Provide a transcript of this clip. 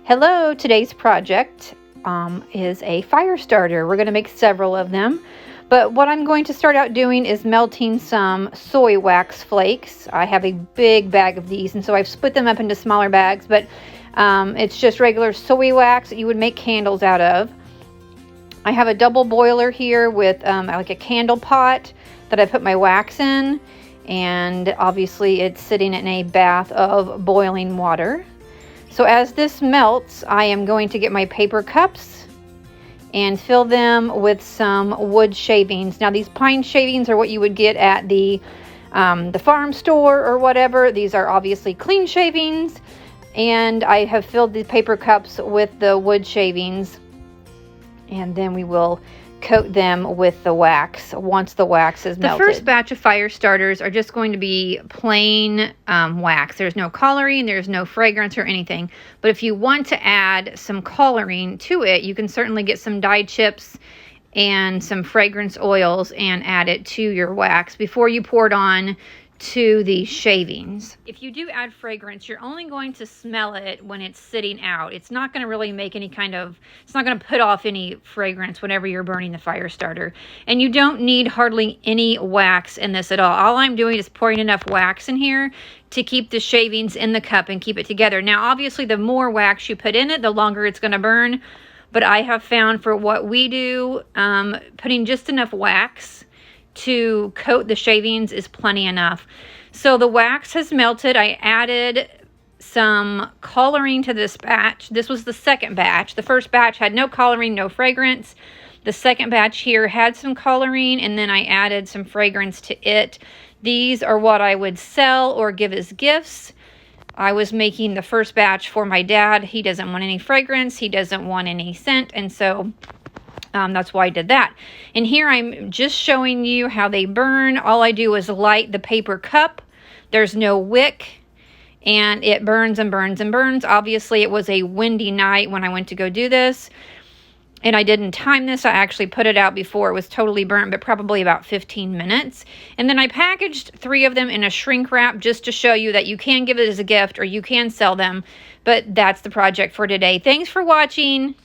Hello, today's project is a fire starter. We're going to make several of them, but what I'm going to start out doing is melting some soy wax flakes. I have a big bag of these, and so I've split them up into smaller bags, but it's just regular soy wax that you would make candles out of. I have a double boiler here with like a candle pot that I put my wax in, and obviously it's sitting in a bath of boiling water. So as this melts, I am going to get my paper cups and fill them with some wood shavings. Now these pine shavings are what you would get at the farm store or whatever. These are obviously clean shavings, and I have filled the paper cups with the wood shavings, and then we will coat them with the wax once the wax is melted. The first batch of fire starters are just going to be plain wax. There's no coloring, there's no fragrance or anything. But if you want to add some coloring to it, you can certainly get some dye chips and some fragrance oils and add it to your wax before you pour it on to the shavings. If you do add fragrance, you're only going to smell it when it's sitting out. It's not going to really make any it's not going to put off any fragrance whenever you're burning the fire starter. And you don't need hardly any wax in this at all. All I'm doing is pouring enough wax in here to keep the shavings in the cup and keep it together. Now, obviously, the more wax you put in it, the longer it's going to burn. But I have found for what we do, putting just enough wax to coat the shavings is plenty enough. So the wax has melted. I added some coloring to this batch. This was the second batch. The first batch had no coloring, no fragrance. The second batch here had some coloring, and then I added some fragrance to it. These are what I would sell or give as gifts. I was making the first batch for my dad. He doesn't want any fragrance. He doesn't want any scent, and so that's why I did that. And here I'm just showing you how they burn. All I do is light the paper cup. There's no wick, and it burns and burns and burns. Obviously, it was a windy night when I went to go do this, and I didn't time this. I actually put it out before it was totally burnt, but probably about 15 minutes. And then I packaged 3 of them in a shrink wrap just to show you that you can give it as a gift or you can sell them. But that's the project for today. Thanks for watching.